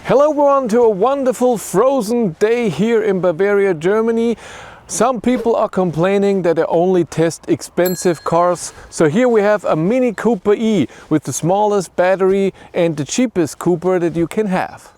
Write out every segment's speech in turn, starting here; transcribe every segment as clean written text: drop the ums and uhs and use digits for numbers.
Hello everyone to a wonderful frozen day here in Bavaria, Germany. Some people are complaining that they only test expensive cars. So here we have a Mini Cooper E with the smallest battery and the cheapest Cooper that you can have.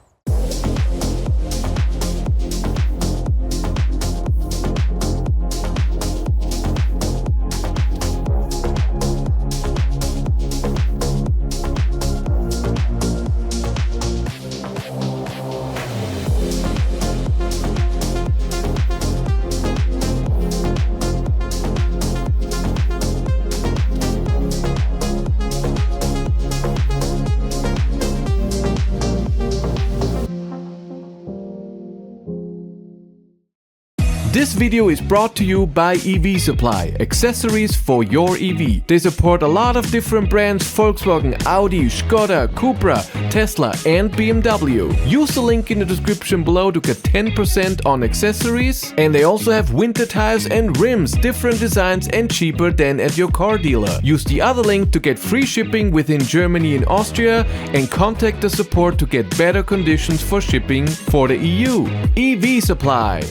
This video is brought to you by EV Supply, accessories for your EV. They support a lot of different brands: Volkswagen, Audi, Škoda, Cupra, Tesla and BMW. Use the link in the description below to get 10% on accessories. And they also have winter tires and rims, different designs and cheaper than at your car dealer. Use the other link to get free shipping within Germany and Austria and contact the support to get better conditions for shipping for the EU. EV Supply.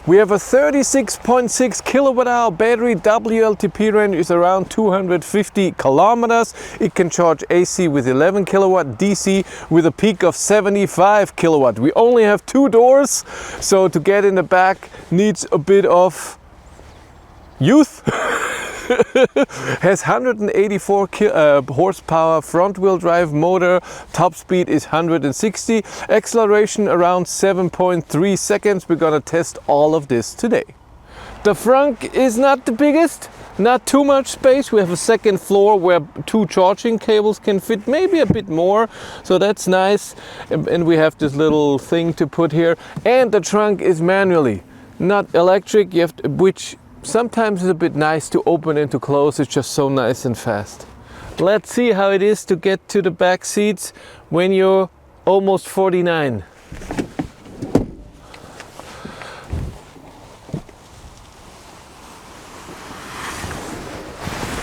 We have a 36.6 kilowatt-hour battery. WLTP range is around 250 kilometers. It can charge AC with 11 kilowatt, DC with a peak of 75 kilowatt. We only have 2 doors, so to get in the back needs a bit of youth. Has 184 horsepower front-wheel drive motor, top speed is 160, acceleration around 7.3 seconds. We're gonna test all of this today. The front is not the biggest, not too much space. We have a second floor where 2 charging cables can fit, maybe a bit more, so that's nice. And we have this little thing to put here, and the trunk is manually, not electric. You have to, which sometimes it's a bit nice to open and to close. It's just so nice and fast. Let's see how it is to get to the back seats when you're almost 49.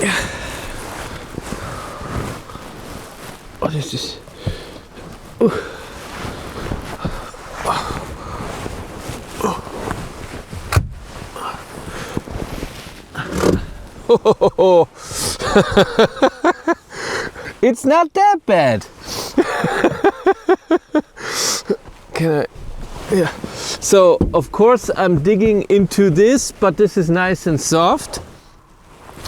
Yeah. What is this? Ooh. It's not that bad. Can I? Yeah. So of course I'm digging into this, but this is nice and soft.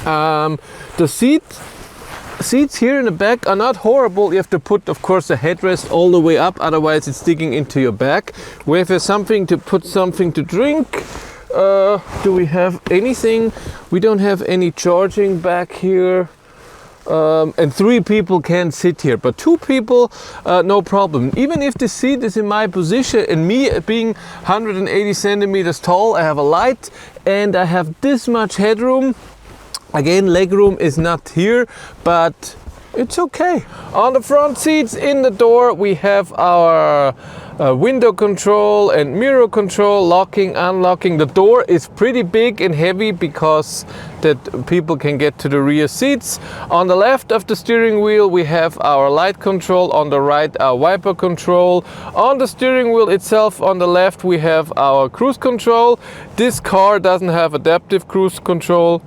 The seats here in the back are not horrible. You have to put, of course, the headrest all the way up, otherwise it's digging into your back. We have something to put something to drink. Do we have anything? We don't have any charging back here. And 3 people can sit here, but 2 people, no problem. Even if the seat is in my position, and me being 180 centimeters tall, I have a light and I have this much headroom. Again, legroom is not here, but it's okay. On the front seats in the door, we have our window control and mirror control, locking, unlocking. The door is pretty big and heavy because that people can get to the rear seats. On the left of the steering wheel, we have our light control. On the right, our wiper control. On the steering wheel itself, on the left, we have our cruise control. This car doesn't have adaptive cruise control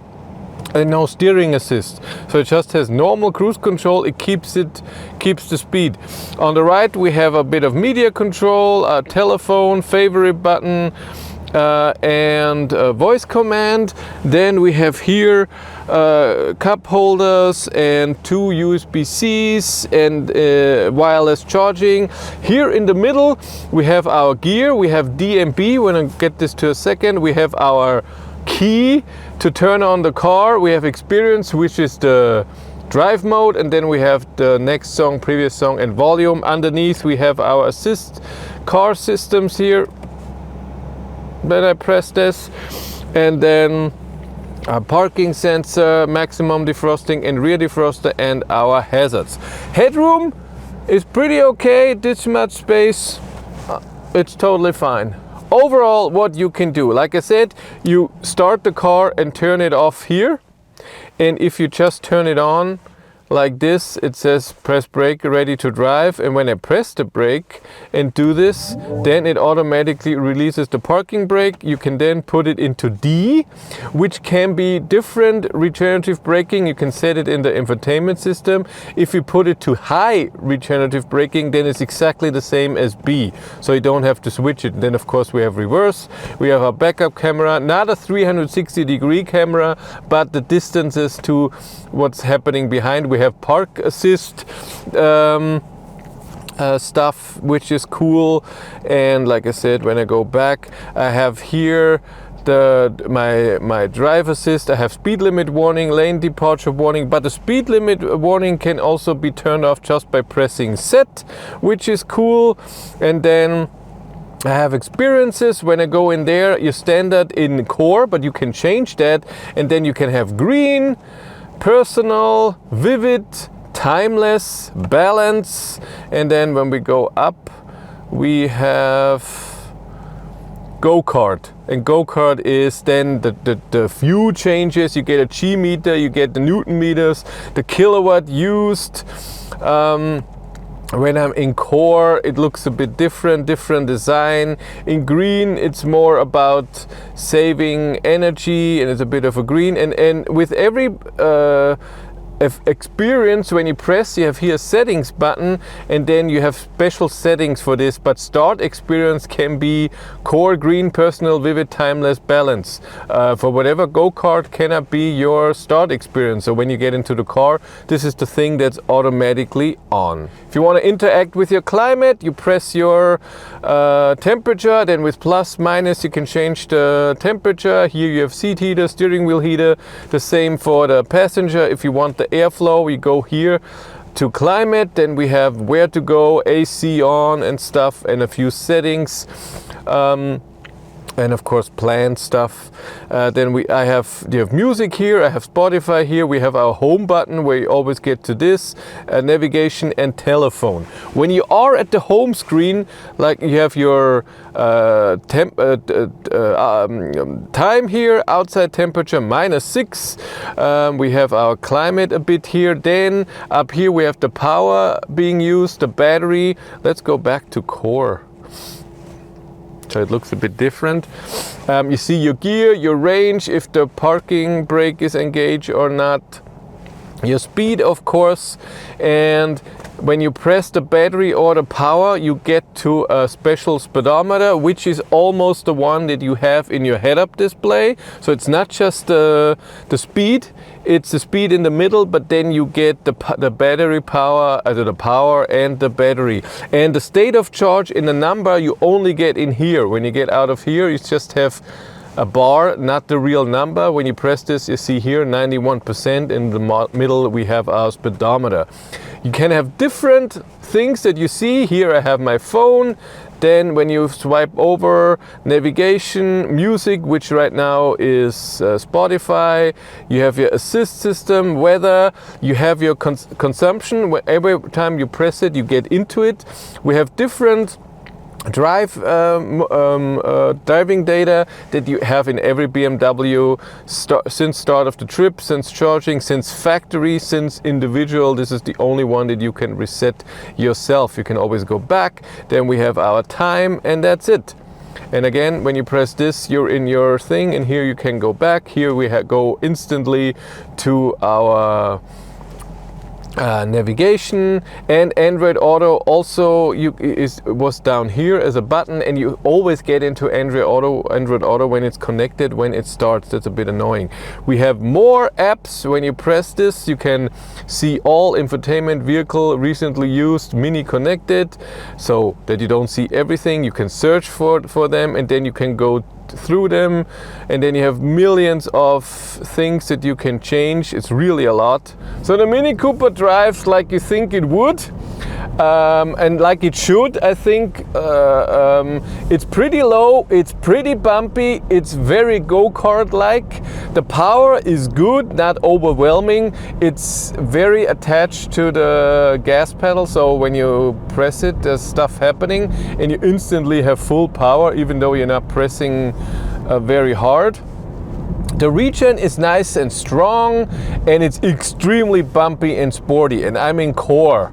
and no steering assist, so it just has normal cruise control. It keeps the speed. On the right we have a bit of media control, a telephone, favorite button, and a voice command. Then we have here cup holders and 2 USB-Cs and wireless charging. Here in the middle we have our gear, we have DMB. When I get this to a second, we have our key to turn on the car. We have experience, which is the drive mode, and then we have the next song, previous song, and volume. Underneath we have our assist car systems here. Then I press this, and then a parking sensor, maximum defrosting and rear defroster, and our hazards. Headroom is pretty okay. This much space, it's totally fine. Overall, what you can do, like I said, you start the car and turn it off here, and if you just turn it on, like this, it says press brake, ready to drive, and when I press the brake and do this, then it automatically releases the parking brake. You can then put it into D, which can be different regenerative braking. You can set it in the infotainment system. If you put it to high regenerative braking, then it's exactly the same as B, so you don't have to switch it. And then of course we have reverse, we have our backup camera, not a 360-degree camera, but the distances to what's happening behind. We have park assist stuff, which is cool. And like I said, when I go back, I have here my drive assist. I have speed limit warning, lane departure warning, but the speed limit warning can also be turned off just by pressing set, which is cool. And then I have experiences. When I go in there, you standard in core, but you can change that, and then you can have green, personal, vivid, timeless, balance, and then when we go up, we have go-kart. And go-kart is then the few changes. You get a G meter, you get the Newton meters, the kilowatt used. When I'm in core, it looks a bit different design. In green, it's more about saving energy, and it's a bit of a green. And with every experience, when you press, you have here settings button, and then you have special settings for this. But start experience can be core, green, personal, vivid, timeless, balance. For whatever go-kart cannot be your start experience. So when you get into the car, this is the thing that's automatically on. If you want to interact with your climate, you press your temperature, then with plus, minus, you can change the temperature. Here you have seat heater, steering wheel heater, the same for the passenger. If you want the airflow, we go here to climate, then we have where to go, AC on and stuff, and a few settings. And of course planned stuff. Then you have music here, I have Spotify here, we have our home button where you always get to this, navigation and telephone. When you are at the home screen, like you have your time here, outside temperature -6. We have our climate a bit here. Then up here we have the power being used, the battery. Let's go back to core. So it looks a bit different. You see your gear, your range, if the parking brake is engaged or not, your speed of course, and when you press the battery or the power, you get to a special speedometer, which is almost the one that you have in your head-up display. So it's not just the speed, it's the speed in the middle, but then you get the battery power, the power and the battery. And the state of charge in the number you only get in here. When you get out of here, you just have a bar, not the real number. When you press this, you see here 91%. In the middle we have our speedometer. You can have different things that you see. Here I have my phone. Then when you swipe over, navigation, music, which right now is Spotify. You have your assist system, weather. You have your consumption. Every time you press it, you get into it. We have different driving data that you have in every BMW since start of the trip, since charging, since factory, since individual. This is the only one that you can reset yourself. You can always go back. Then we have our time, and that's it. And again, when you press this, you're in your thing, and here you can go back. Here we go instantly to our navigation, and Android Auto also was down here as a button, and you always get into Android Auto when it's connected, when it starts. That's a bit annoying. We have more apps. When you press this, you can see all infotainment, vehicle, recently used, mini connected, so that you don't see everything. You can search for them, and then you can go through them, and then you have millions of things that you can change. It's really a lot. So the Mini Cooper drives like you think it would, and like it should. I think it's pretty low, it's pretty bumpy, it's very go-kart like. The power is good, not overwhelming. It's very attached to the gas pedal, so when you press it, there's stuff happening, and you instantly have full power even though you're not pressing very hard. The regen is nice and strong, and it's extremely bumpy and sporty, and I'm in core.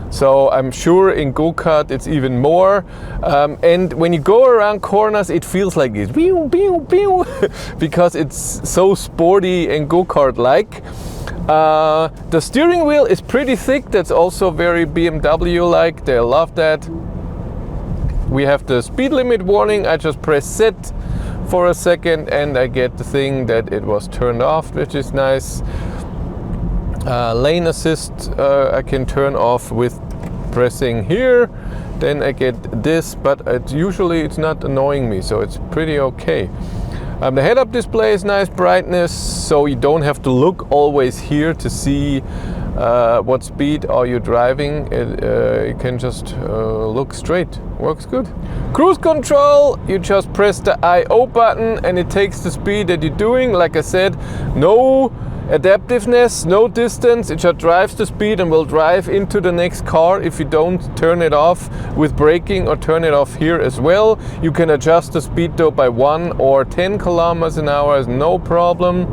So I'm sure in go-kart it's even more. And when you go around corners, it feels like this, because it's so sporty and go-kart-like. The steering wheel is pretty thick. That's also very BMW-like. They love that. We have the speed limit warning. I just press set for a second and I get the thing that it was turned off, which is nice. Lane assist I can turn off with pressing here, then I get this, but usually it's not annoying me, so it's pretty okay. The head-up display is nice brightness, so you don't have to look always here to see what speed are you driving. You can just look straight. Works good. Cruise control, you just press the I/O button and it takes the speed that you're doing. Like I said, no adaptiveness, no distance. It just drives the speed and will drive into the next car if you don't turn it off with braking or turn it off here as well. You can adjust the speed though by 1 or 10 kilometers an hour, is no problem.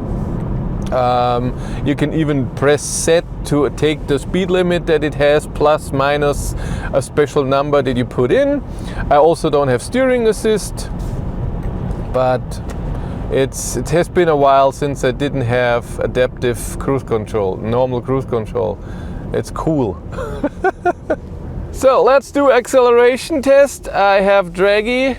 You can even press set to take the speed limit that it has, plus minus a special number that you put in. I also don't have steering assist, but it has been a while since I didn't have adaptive cruise control, normal cruise control. It's cool. So let's do acceleration test. I have Draggy,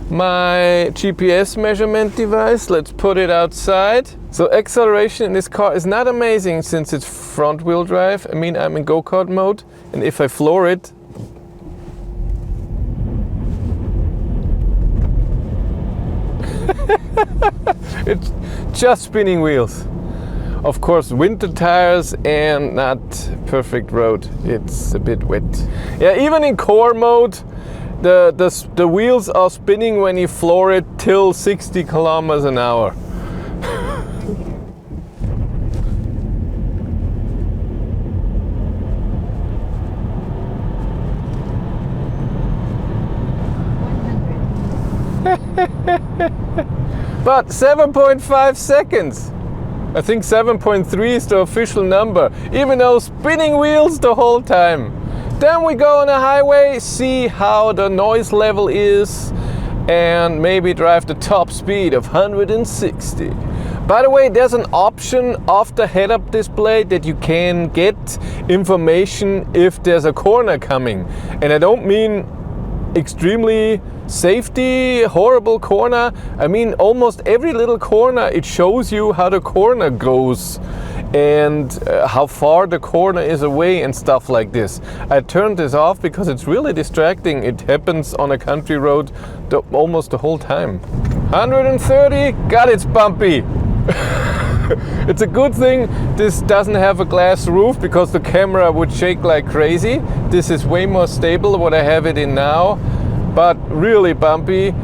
my GPS measurement device. Let's put it outside. So acceleration in this car is not amazing since it's front wheel drive. I mean, I'm in go-kart mode, and if I floor it, it's just spinning wheels. Of course, winter tires and not perfect road. It's a bit wet. Yeah, even in core mode, the wheels are spinning when you floor it till 60 kilometers an hour. But 7.5 seconds. I think 7.3 is the official number, even though spinning wheels the whole time. Then we go on a highway, see how the noise level is, and maybe drive the top speed of 160. By the way, there's an option of the head-up display that you can get information if there's a corner coming. And I don't mean extremely safety, horrible corner. I mean, almost every little corner, it shows you how the corner goes and how far the corner is away and stuff like this. I turned this off because it's really distracting. It happens on a country road almost the whole time. 130, God, it's bumpy. It's a good thing this doesn't have a glass roof because the camera would shake like crazy. This is way more stable than what I have it in now, but really bumpy.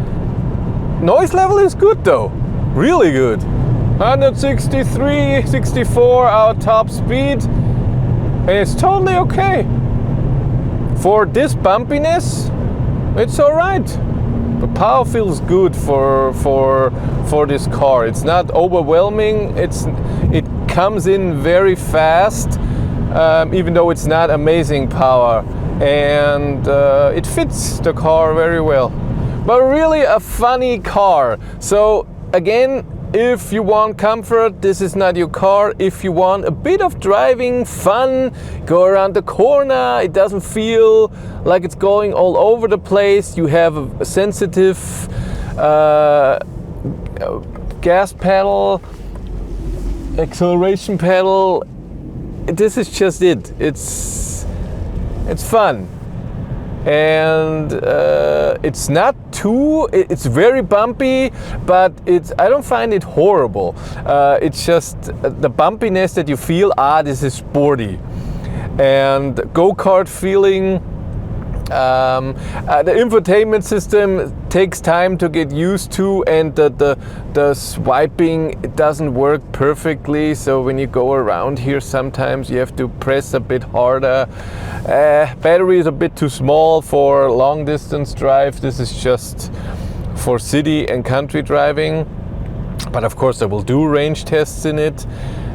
Noise level is good though, really good. 163, 64 our top speed, and it's totally okay. For this bumpiness, it's alright. The power feels good for this car. It's not overwhelming. It comes in very fast, even though it's not amazing power, and it fits the car very well. But really a funny car. So again, if you want comfort, this is not your car. If you want a bit of driving fun, go around the corner, it doesn't feel like it's going all over the place. You have a sensitive gas pedal, acceleration pedal. This is just it. It's fun. And it's not too, it's very bumpy, but I don't find it horrible. It's just the bumpiness that you feel, this is sporty. And go-kart feeling, the infotainment system takes time to get used to, and the swiping, it doesn't work perfectly. So when you go around here, sometimes you have to press a bit harder. Battery is a bit too small for long distance drive. This is just for city and country driving. But of course I will do range tests in it.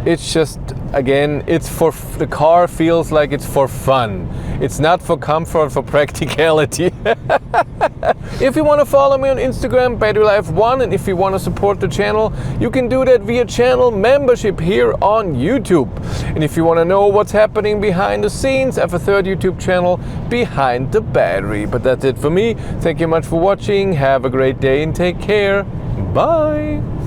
It's just, again, it's for, the car feels like it's for fun. It's not for comfort, for practicality. If you want to follow me on Instagram, BatteryLife1, and if you want to support the channel, you can do that via channel membership here on YouTube. And if you want to know what's happening behind the scenes, I have a third YouTube channel, Behind the Battery. But that's it for me. Thank you much for watching. Have a great day and take care. Bye.